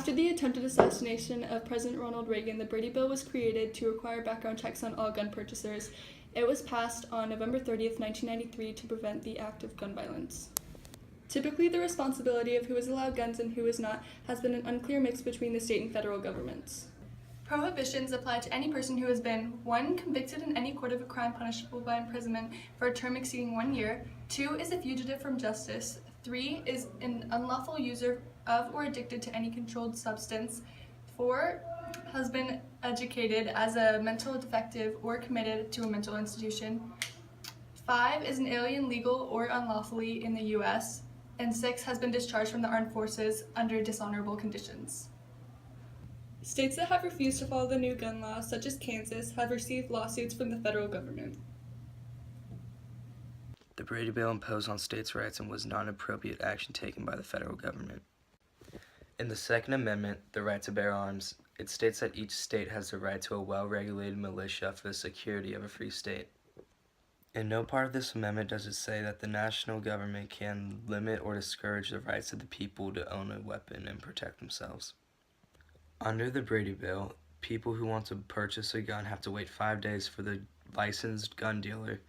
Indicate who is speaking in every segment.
Speaker 1: After the attempted assassination of President Ronald Reagan, the Brady Bill was created to require background checks on all gun purchasers. It was passed on November 30th, 1993 to prevent the act of gun violence. Typically, the responsibility of who is allowed guns and who is not has been an unclear mix between the state and federal governments. Prohibitions apply to any person who has been 1. Convicted in any court of a crime punishable by imprisonment for a term exceeding 1 year, 2. Is a fugitive from justice, 3. Is an unlawful user of or addicted to any controlled substance, 4. Has been educated as a mental defective or committed to a mental institution, 5. Is an alien legal or unlawfully in the U.S., and 6. Has been discharged from the armed forces under dishonorable conditions. States that have refused to follow the new gun laws, such as Kansas, have received lawsuits from the federal government.
Speaker 2: The Brady Bill imposed on states' rights and was not an appropriate action taken by the federal government. In the Second Amendment, the right to bear arms, it states that each state has the right to a well-regulated militia for the security of a free state. In no part of this amendment does it say that the national government can limit or discourage the rights of the people to own a weapon and protect themselves. Under the Brady Bill, people who want to purchase a gun have to wait 5 days for the licensed gun dealer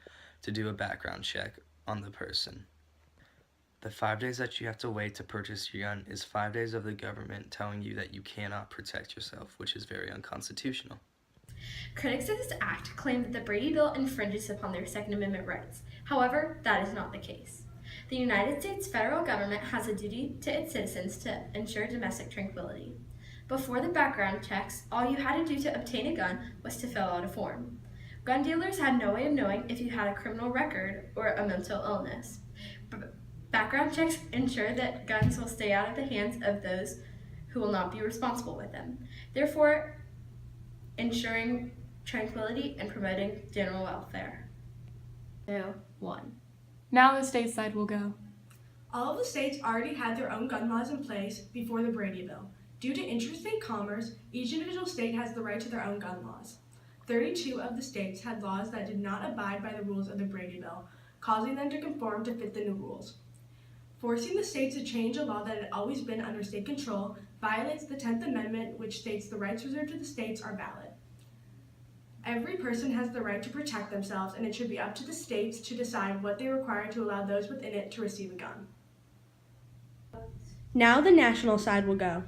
Speaker 2: to do a background check on the person. The 5 days that you have to wait to purchase your gun is 5 days of the government telling you that you cannot protect yourself, which is very unconstitutional.
Speaker 3: Critics of this act claim that the Brady Bill infringes upon their Second Amendment rights. However, that is not the case. The United States federal government has a duty to its citizens to ensure domestic tranquility. Before the background checks, all you had to do to obtain a gun was to fill out a form. Gun dealers had no way of knowing if you had a criminal record or a mental illness. Background checks ensure that guns will stay out of the hands of those who will not be responsible with them, therefore ensuring tranquility and promoting general welfare. 1.
Speaker 1: Now the state side will go.
Speaker 4: All of the states already had their own gun laws in place before the Brady Bill. Due to interstate commerce, each individual state has the right to their own gun laws. 32 of the states had laws that did not abide by the rules of the Brady Bill, causing them to conform to fit the new rules. Forcing the states to change a law that had always been under state control violates the 10th Amendment, which states the rights reserved to the states are valid. Every person has the right to protect themselves, and it should be up to the states to decide what they require to allow those within it to receive a gun.
Speaker 5: Now the national side will go.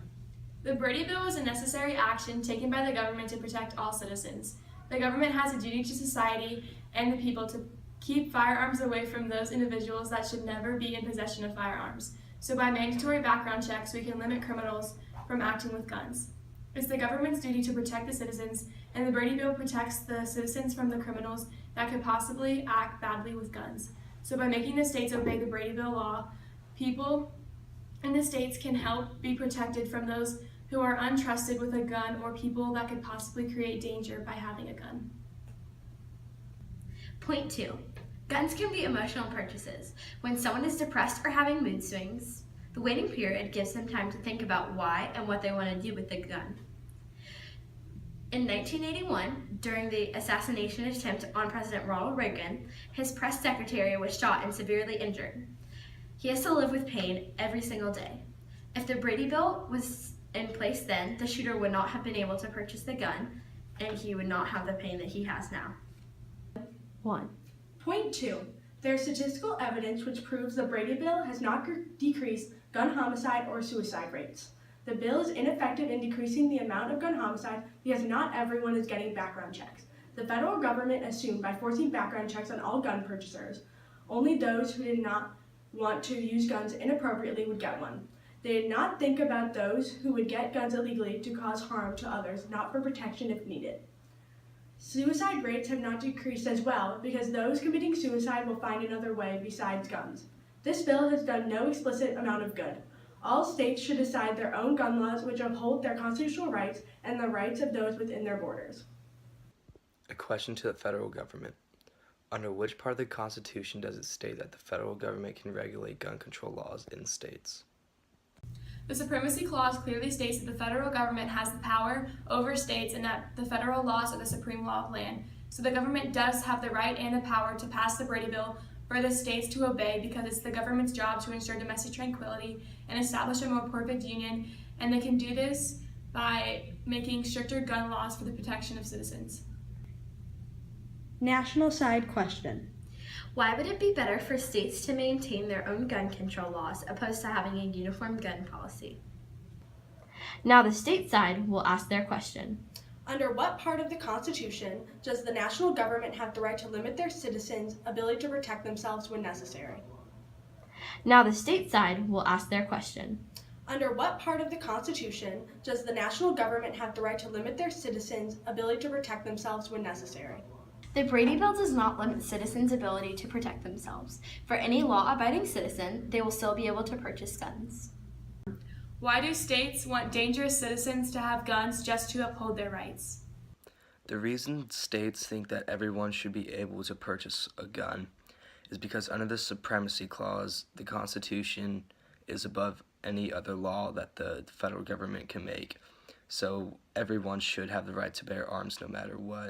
Speaker 6: The Brady Bill was a necessary action taken by the government to protect all citizens. The government has a duty to society and the people to keep firearms away from those individuals that should never be in possession of firearms. So by mandatory background checks, we can limit criminals from acting with guns. It's the government's duty to protect the citizens, and the Brady Bill protects the citizens from the criminals that could possibly act badly with guns. So by making the states obey the Brady Bill law, people in the states can help be protected from those who are untrusted with a gun or people that could possibly create danger by having a gun.
Speaker 3: Point 2. Guns can be emotional purchases. When someone is depressed or having mood swings, the waiting period gives them time to think about why and what they want to do with the gun. In 1981, during the assassination attempt on President Ronald Reagan, his press secretary was shot and severely injured. He has to live with pain every single day. If the Brady Bill was in place then, the shooter would not have been able to purchase the gun, and he would not have the pain that he has now.
Speaker 5: 1.
Speaker 4: Point 2. There is statistical evidence which proves the Brady Bill has not decreased gun homicide or suicide rates. The bill is ineffective in decreasing the amount of gun homicide because not everyone is getting background checks. The federal government assumed by forcing background checks on all gun purchasers, only those who did not want to use guns inappropriately would get one. They did not think about those who would get guns illegally to cause harm to others, not for protection if needed. Suicide rates have not decreased as well because those committing suicide will find another way besides guns. This bill has done no explicit amount of good. All states should decide their own gun laws which uphold their constitutional rights and the rights of those within their borders.
Speaker 2: A question to the federal government. Under which part of the Constitution does it state that the federal government can regulate gun control laws in states?
Speaker 6: The Supremacy Clause clearly states that the federal government has the power over states and that the federal laws are the supreme law of land. So the government does have the right and the power to pass the Brady Bill for the states to obey because it's the government's job to ensure domestic tranquility and establish a more perfect union and they can do this by making stricter gun laws for the protection of citizens.
Speaker 5: National side question.
Speaker 3: Why would it be better for states to maintain their own gun control laws opposed to having a uniform gun policy? Now the state side will ask their question.
Speaker 4: Under what part of the Constitution does the national government have the right to limit their citizens' ability to protect themselves when necessary?
Speaker 3: Now the state side will ask their question.
Speaker 4: Under what part of the Constitution does the national government have the right to limit their citizens' ability to protect themselves when necessary?
Speaker 3: The Brady Bill does not limit citizens' ability to protect themselves. For any law-abiding citizen, they will still be able to purchase guns.
Speaker 6: Why do states want dangerous citizens to have guns just to uphold their rights?
Speaker 2: The reason states think that everyone should be able to purchase a gun is because under the Supremacy Clause, the Constitution is above any other law that the federal government can make. So everyone should have the right to bear arms no matter what.